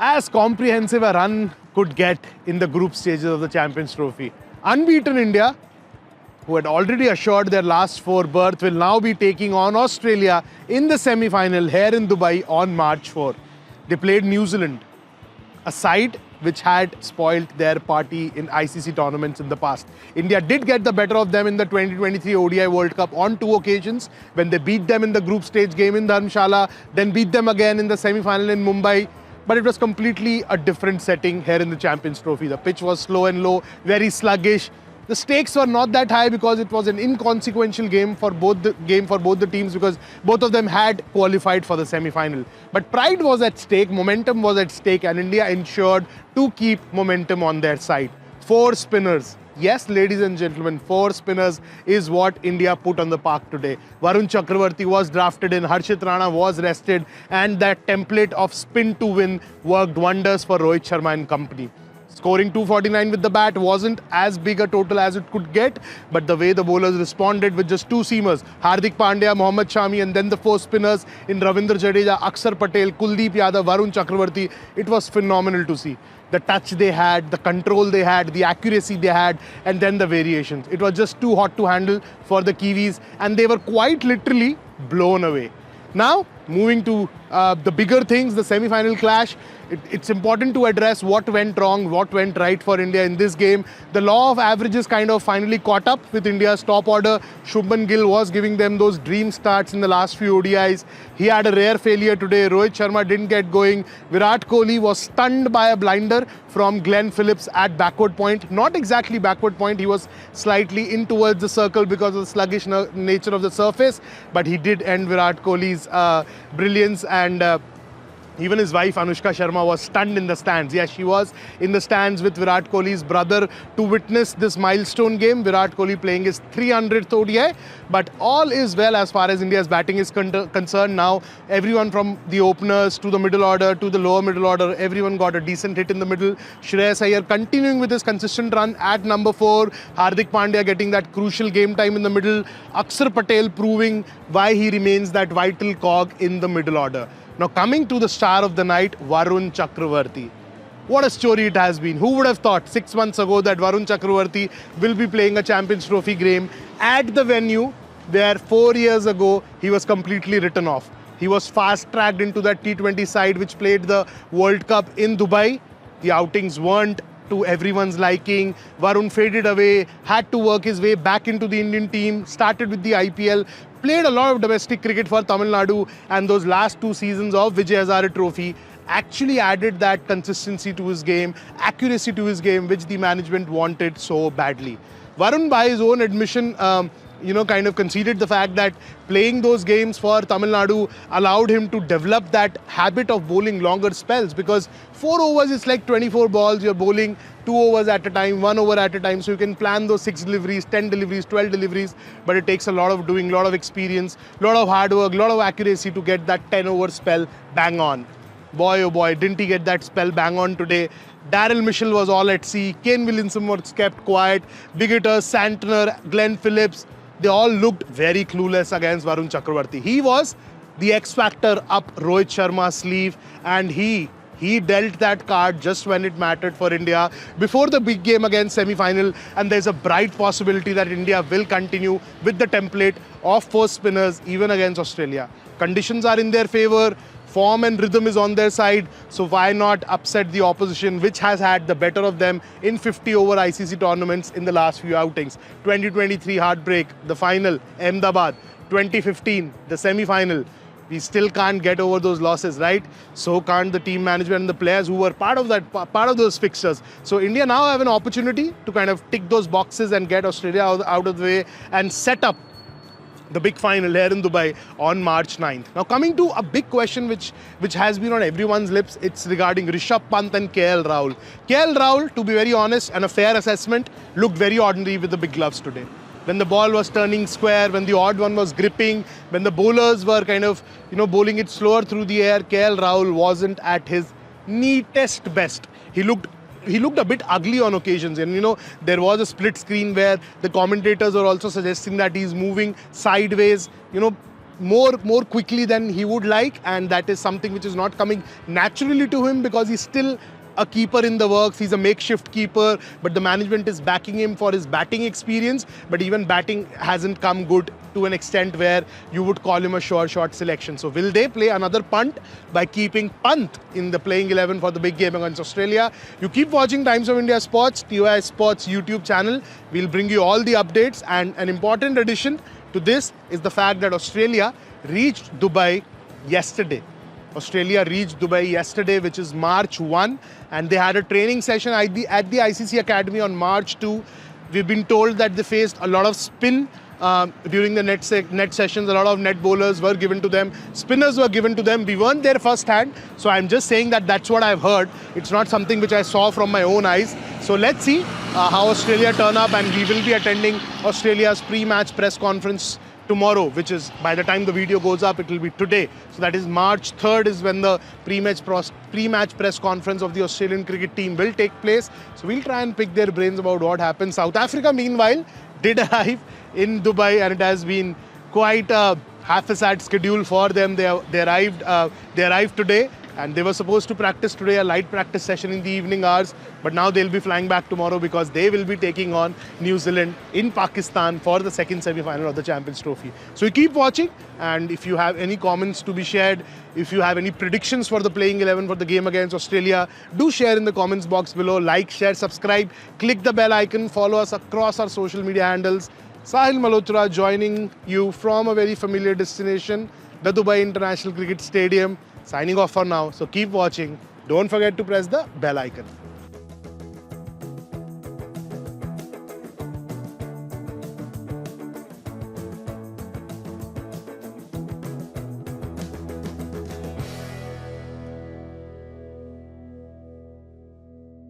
as comprehensive a run could get in the group stages of the Champions Trophy. Unbeaten India, who had already assured their last 4 berth, will now be taking on Australia in the semi-final here in Dubai on March 4. They played New Zealand, a side which had spoilt their party in ICC tournaments in the past. India did get the better of them in the 2023 ODI World Cup on 2 occasions, when they beat them in the group stage game in Dharamshala, then beat them again in the semi-final in Mumbai. But it was completely a different setting here in the Champions Trophy. The pitch was slow and low, very sluggish. The stakes were not that high because it was an inconsequential game for both the teams, because both of them had qualified for the semi-final. But pride was at stake, momentum was at stake, and India ensured to keep momentum on their side. 4 spinners. Yes, ladies and gentlemen, 4 spinners is what India put on the park today. Varun Chakravarthy was drafted in, Harshit Rana was rested, and that template of spin to win worked wonders for Rohit Sharma and company. Scoring 249 with the bat wasn't as big a total as it could get, but the way the bowlers responded with just 2 seamers, Hardik Pandya, Mohammad Shami, and then the 4 spinners in Ravindra Jadeja, Akshar Patel, Kuldeep Yadav, Varun Chakravarthy, it was phenomenal to see. The touch they had, the control they had, the accuracy they had, and then the variations. It was just too hot to handle for the Kiwis, and they were quite literally blown away. Now, moving to the bigger things, the semi-final clash, it's important to address what went wrong, what went right for India in this game. The law of averages kind of finally caught up with India's top order. Shubman Gill was giving them those dream starts in the last few ODIs. He had a rare failure today. Rohit Sharma didn't get going. Virat Kohli was stunned by a blinder from Glenn Phillips at backward point. Not exactly backward point, he was slightly in towards the circle because of the sluggish nature of the surface. But he did end Virat Kohli's brilliance, and even his wife Anushka Sharma was stunned in the stands. Yes, she was in the stands with Virat Kohli's brother to witness this milestone game. Virat Kohli playing his 300th ODI. But all is well as far as India's batting is concerned now. Everyone from the openers to the middle order to the lower middle order, everyone got a decent hit in the middle. Shreyas Iyer continuing with his consistent run at number 4. Hardik Pandya getting that crucial game time in the middle. Akshar Patel proving why he remains that vital cog in the middle order. Now coming to the star of the night, Varun Chakravarthy. What a story it has been. Who would have thought 6 months ago that Varun Chakravarthy will be playing a Champions Trophy game at the venue where 4 years ago he was completely written off. He was fast-tracked into that T20 side which played the World Cup in Dubai. The outings weren't to everyone's liking. Varun faded away, had to work his way back into the Indian team, started with the IPL, played a lot of domestic cricket for Tamil Nadu, and those last 2 seasons of Vijay Hazare Trophy actually added that consistency to his game, accuracy to his game, which the management wanted so badly. Varun, by his own admission, kind of conceded the fact that playing those games for Tamil Nadu allowed him to develop that habit of bowling longer spells, because 4 overs is like 24 balls, you're bowling 2 overs at a time, 1 over at a time, so you can plan those 6 deliveries, 10 deliveries, 12 deliveries, but it takes a lot of doing, a lot of experience, a lot of hard work, a lot of accuracy to get that 10 over spell bang on. Boy oh boy, didn't he get that spell bang on today. Daryl Mitchell was all at sea, Kane Williamson was kept quiet, Biggeter, Santner, Glenn Phillips, they all looked very clueless against Varun Chakravarthy. He was the X factor up Rohit Sharma's sleeve, and he dealt that card just when it mattered for India before the big game against semi-final, and there's a bright possibility that India will continue with the template of 4 spinners even against Australia. Conditions are in their favour. Form and rhythm is on their side, so why not upset the opposition which has had the better of them in 50 over ICC tournaments in the last few outings. 2023 heartbreak, the final, Ahmedabad. 2015, the semi-final. We still can't get over those losses, right? So can't the team management and the players who were part of those fixtures. So India now have an opportunity to kind of tick those boxes and get Australia out of the way and set up the big final here in Dubai on March 9th. Now coming to a big question which has been on everyone's lips, it's regarding Rishabh Pant and KL Rahul. KL Rahul, to be very honest and a fair assessment, looked very ordinary with the big gloves today. When the ball was turning square, when the odd one was gripping, when the bowlers were kind of, bowling it slower through the air, KL Rahul wasn't at his neatest best. He looked a bit ugly on occasions, and there was a split screen where the commentators were also suggesting that he's moving sideways, more quickly than he would like, and that is something which is not coming naturally to him because he's still a keeper in the works. He's a makeshift keeper, but the management is backing him for his batting experience. But even batting hasn't come good to an extent where you would call him a sure shot selection. So will they play another punt by keeping Pant in the playing 11 for the big game against Australia? You keep watching Times of India Sports, TOI Sports YouTube channel. We'll bring you all the updates, and an important addition to this is the fact that Australia reached Dubai yesterday. Australia reached Dubai yesterday, which is March 1, and they had a training session at the ICC Academy on March 2. We've been told that they faced a lot of spin during the net sessions. A lot of net bowlers were given to them. Spinners were given to them. We weren't there firsthand, so I'm just saying that that's what I've heard. It's not something which I saw from my own eyes. So let's see how Australia turn up, and we will be attending Australia's pre-match press conference tomorrow, which is, by the time the video goes up, it will be today. So that is March 3rd is when the pre-match press conference of the Australian cricket team will take place. So we'll try and pick their brains about what happens. South Africa, meanwhile, did arrive in Dubai, and it has been quite a half-a-sad schedule for them. They arrived today, and they were supposed to practice today, a light practice session in the evening hours, but now they'll be flying back tomorrow because they will be taking on New Zealand in Pakistan for the second semi-final of the Champions Trophy. So you keep watching, and if you have any comments to be shared, if you have any predictions for the playing 11 for the game against Australia, do share in the comments box below. Like, share, subscribe, click the bell icon, follow us across our social media handles. Sahil Malhotra joining you from a very familiar destination, the Dubai International Cricket Stadium. Signing off for now, so keep watching. Don't forget to press the bell icon.